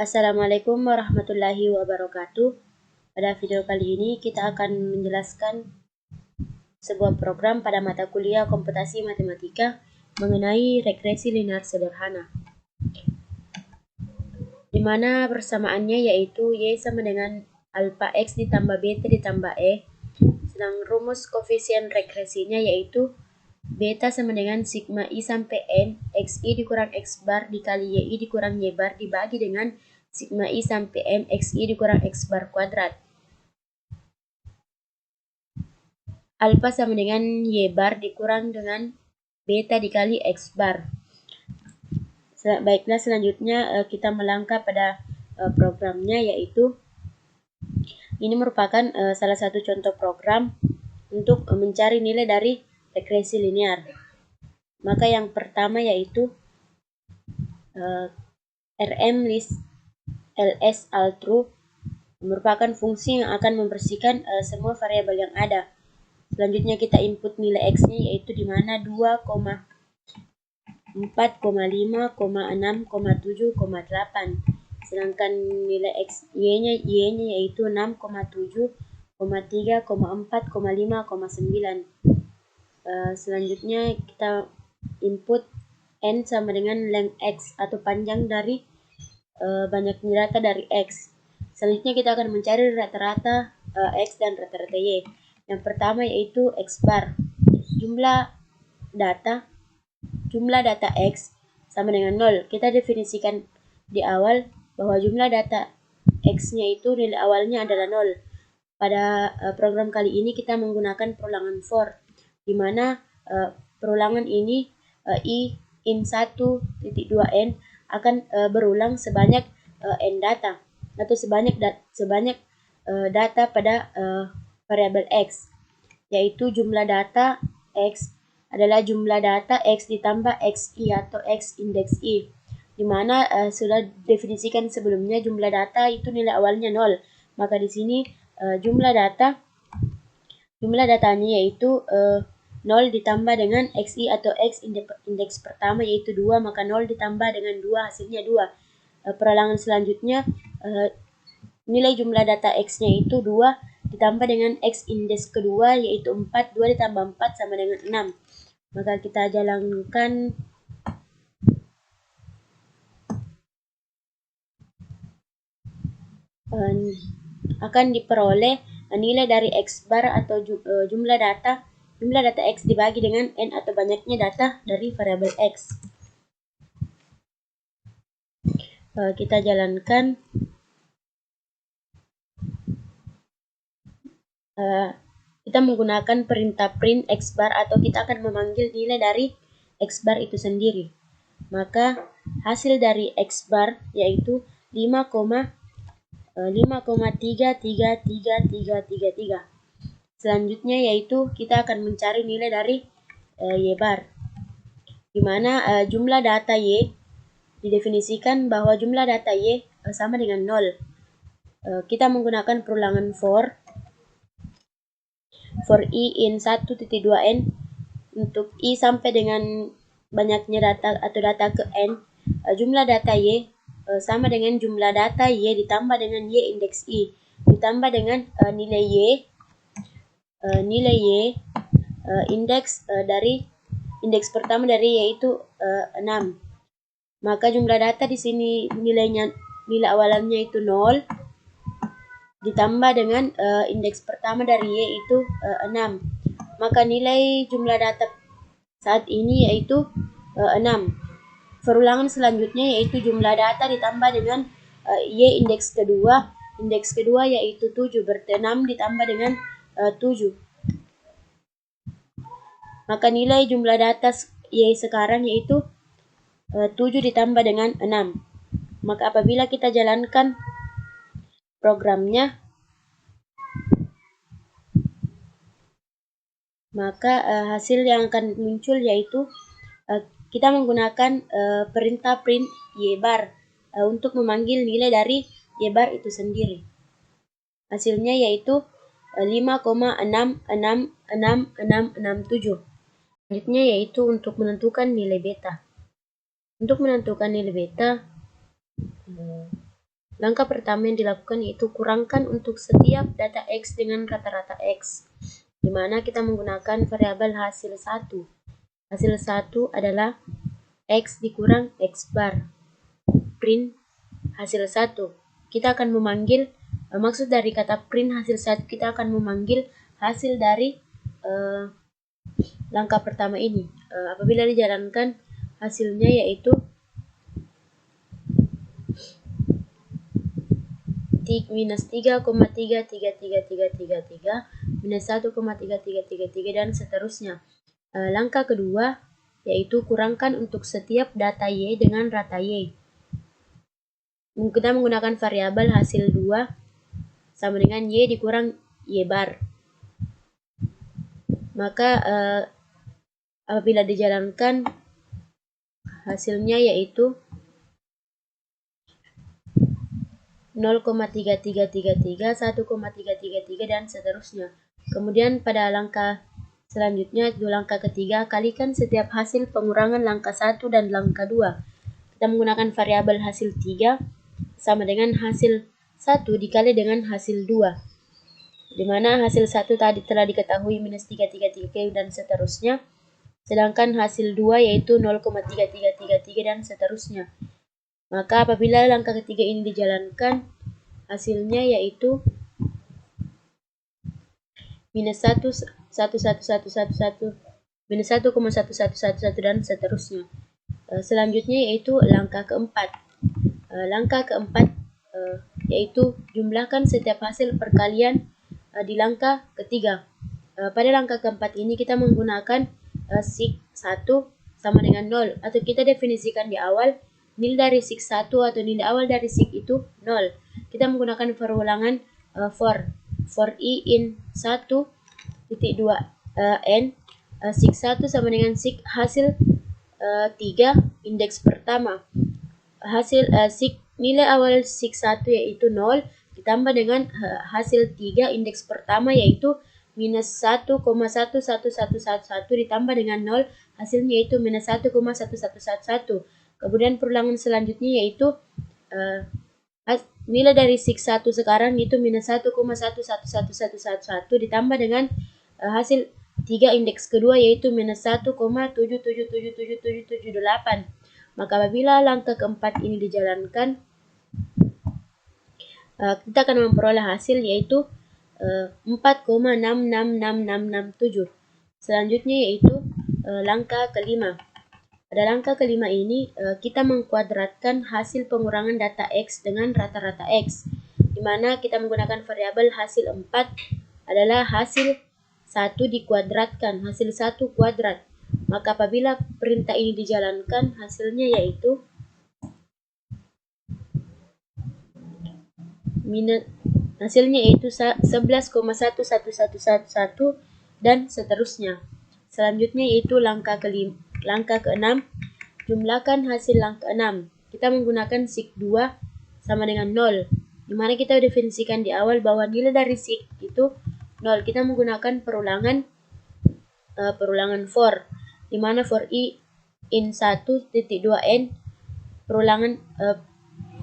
Assalamualaikum warahmatullahi wabarakatuh. Pada video kali ini kita akan menjelaskan sebuah program pada mata kuliah komputasi matematika mengenai regresi linear sederhana, di mana persamaannya yaitu Y sama dengan alfa X ditambah beta ditambah E, sedang rumus koefisien regresinya yaitu beta sama dengan sigma I sampai N XI dikurang X bar dikali YI dikurang Y bar dibagi dengan sigma I sampai N XI dikurang X bar kuadrat. Alfa sama dengan Y bar dikurang dengan beta dikali X bar. Baiklah, selanjutnya kita melangkah pada programnya, yaitu ini merupakan salah satu contoh program untuk mencari nilai dari regresi linear. Maka yang pertama yaitu Rm list ls all true merupakan fungsi yang akan membersihkan semua variabel yang ada. Selanjutnya kita input nilai x-nya yaitu di mana 2,4,5,6,7,8. Sedangkan nilai y-nya yaitu 6,7,3,4,5,9. Selanjutnya kita input n sama dengan length x atau panjang dari banyaknya data dari x. Selanjutnya kita akan mencari rata-rata x dan rata-rata y. Yang pertama yaitu x bar. Jumlah data x sama dengan 0. Kita definisikan di awal bahwa jumlah data x-nya itu nilai awalnya adalah 0. Pada program kali ini kita menggunakan perulangan for, di mana perulangan ini I in 1.2n akan berulang sebanyak n data atau sebanyak data pada variabel x, yaitu jumlah data x adalah jumlah data x ditambah xi atau x indeks i, di mana sudah definisikan sebelumnya jumlah data itu nilai awalnya 0. Maka di sini jumlah datanya yaitu 0 ditambah dengan xi atau x indeks pertama yaitu 2, maka 0 ditambah dengan 2 hasilnya 2. Perulangan selanjutnya nilai jumlah data x-nya itu 2 ditambah dengan x indeks kedua yaitu 4, 2 ditambah 4 sama dengan 6. Maka kita jalankan akan diperoleh nilai dari x bar atau jumlah data x dibagi dengan n atau banyaknya data dari variabel x. Kita jalankan kita menggunakan perintah print x bar atau kita akan memanggil nilai dari x bar itu sendiri. Maka hasil dari x bar yaitu 5,33333. Selanjutnya yaitu kita akan mencari nilai dari y bar, di mana jumlah data y didefinisikan bahwa jumlah data y sama dengan 0. Kita menggunakan perulangan for i in 1.2n untuk i sampai dengan banyaknya data atau data ke n. Jumlah data y sama dengan jumlah data y ditambah dengan y indeks i ditambah dengan nilai y indeks dari indeks pertama dari yaitu 6. Maka jumlah data di sini nilai awalannya itu 0 ditambah dengan indeks pertama dari y itu 6. Maka nilai jumlah data saat ini yaitu 6. Perulangan selanjutnya yaitu jumlah data ditambah dengan y indeks kedua yaitu 7, berarti 6 ditambah dengan 7. Maka nilai jumlah data y sekarang yaitu 7 ditambah dengan 6. Maka apabila kita jalankan programnya, maka hasil yang akan muncul yaitu kita menggunakan perintah print y bar untuk memanggil nilai dari y bar itu sendiri. Hasilnya yaitu 5,66667. Selanjutnya yaitu untuk menentukan nilai beta. Untuk menentukan nilai beta, Langkah pertama yang dilakukan yaitu kurangkan untuk setiap data X dengan rata-rata X, di mana kita menggunakan variabel hasil 1. Hasil 1 adalah X dikurang X bar. Print hasil 1. Kita akan memanggil, maksud dari kata print hasil 1, kita akan memanggil hasil dari langkah pertama ini. Apabila dijalankan, hasilnya yaitu minus 3,33333 minus 1,3333 dan seterusnya. Langkah kedua yaitu kurangkan untuk setiap data Y dengan rata Y. Kita menggunakan variabel hasil 2 sama dengan Y dikurang Y bar. Maka apabila dijalankan, hasilnya yaitu 0,3333, 1,333 dan seterusnya. Kemudian pada langkah selanjutnya, itu langkah ketiga, kalikan setiap hasil pengurangan langkah 1 dan langkah 2. Kita menggunakan variabel hasil 3 sama dengan hasil 1 dikali dengan hasil 2, di mana hasil 1 tadi telah diketahui minus 333 dan seterusnya, sedangkan hasil 2 yaitu 0,3333 dan seterusnya. Maka apabila langkah ketiga ini dijalankan, hasilnya yaitu minus 1,1111, minus 1,1111 dan seterusnya. Selanjutnya yaitu langkah keempat. Langkah keempat yaitu jumlahkan setiap hasil perkalian di langkah ketiga. Pada langkah keempat ini kita menggunakan sig 1 sama dengan 0, atau kita definisikan di awal nilai dari sig 1 atau nilai awal dari sig itu 0. Kita menggunakan perulangan for i in 1.2 n sig 1 sama dengan sig hasil 3 indeks pertama. Hasil sig nilai awal sig 1 yaitu 0 ditambah dengan hasil 3 indeks pertama yaitu minus 1,11111 ditambah dengan 0, hasilnya yaitu minus 1,1111. Kemudian perulangan selanjutnya yaitu nilai dari sig 1 sekarang itu minus 1,11111 ditambah dengan hasil 3 indeks kedua yaitu minus 1,777778. Maka apabila langkah keempat ini dijalankan, kita akan memperoleh hasil yaitu 4,666667. Selanjutnya yaitu langkah kelima. Pada langkah kelima ini kita mengkuadratkan hasil pengurangan data X dengan rata-rata X, di mana kita menggunakan variabel hasil 4 adalah hasil 1 dikuadratkan, hasil 1 kuadrat. Maka apabila perintah ini dijalankan, hasilnya yaitu hasilnya yaitu 11,11111 dan seterusnya. Selanjutnya yaitu langkah keenam, jumlahkan hasil langkah 6. Kita menggunakan sig 2 sama dengan 0, di mana kita definisikan di awal bahwa nilai dari sig itu 0. Kita menggunakan perulangan for, di mana for i in 1.2n perulangan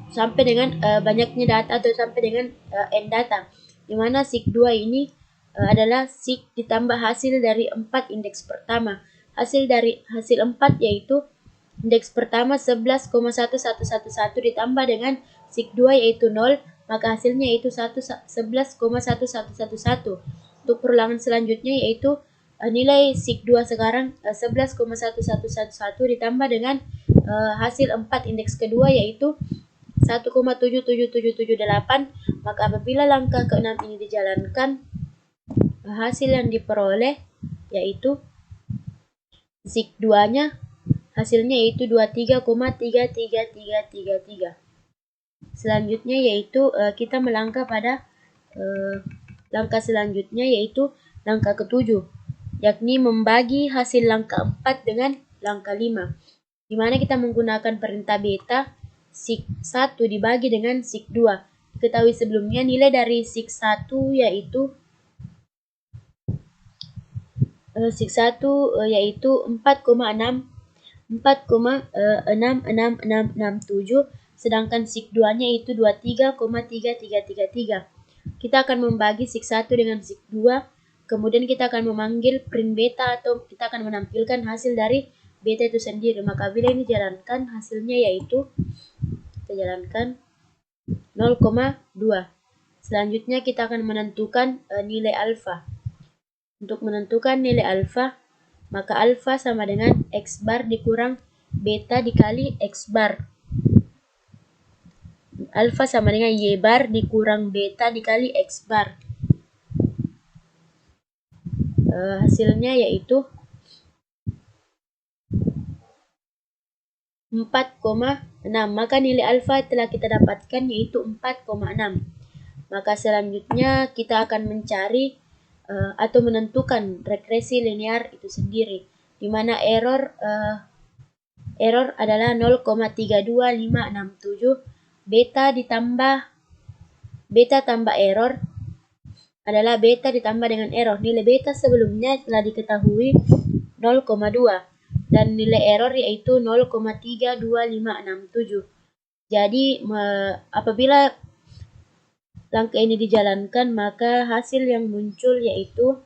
sampai dengan banyaknya data atau sampai dengan n data, di mana sig 2 ini adalah sig ditambah hasil dari 4 indeks pertama. Hasil 4 yaitu indeks pertama 11,1111 ditambah dengan sig 2 yaitu 0, maka hasilnya yaitu 11,1111. Untuk perulangan selanjutnya yaitu nilai sig 2 sekarang 11,1111 ditambah dengan hasil 4 indeks kedua yaitu 1,77778. Maka apabila langkah ke-6 ini dijalankan, hasil yang diperoleh yaitu sig 2-nya hasilnya yaitu 23,33333. Selanjutnya yaitu kita melangkah pada langkah selanjutnya yaitu langkah ke-7, yakni membagi hasil langkah 4 dengan langkah 5, di mana kita menggunakan perintah beta sig 1 dibagi dengan sig 2. Diketahui sebelumnya nilai dari sig 1 yaitu sig 1 yaitu 4,666667 sedangkan sik 2-nya itu 23,3333. Kita akan membagi sik 1 dengan sik 2, kemudian kita akan memanggil print beta atau kita akan menampilkan hasil dari beta itu sendiri. Maka bila ini jalankan, hasilnya yaitu kita jalankan 0,2. Selanjutnya kita akan menentukan nilai alfa. Untuk menentukan nilai alfa, maka alfa sama dengan X bar dikurang beta dikali X bar. Alfa sama dengan Y bar dikurang beta dikali X bar. Hasilnya yaitu 4,6. Maka nilai alfa telah kita dapatkan yaitu 4,6. Maka selanjutnya kita akan mencari atau menentukan regresi linear itu sendiri, di mana error adalah 0,32567. Beta tambah error adalah beta ditambah dengan error. Nilai beta sebelumnya telah diketahui 0,2 dan nilai error yaitu 0,32567. Jadi apabila langkah ini dijalankan, maka hasil yang muncul yaitu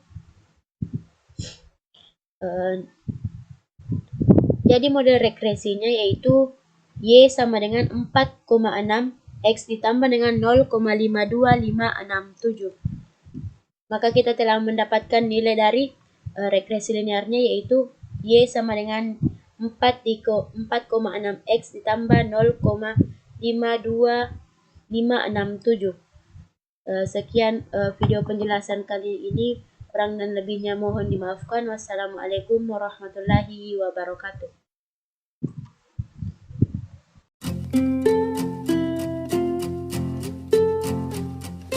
jadi model regresinya yaitu Y sama dengan 4,6 X ditambah dengan 0,52567. Maka kita telah mendapatkan nilai dari regresi linearnya yaitu Y sama dengan 4,6 X ditambah 0,52567. Sekian video penjelasan kali ini. Kurang dan lebihnya mohon dimaafkan. Wassalamualaikum warahmatullahi wabarakatuh.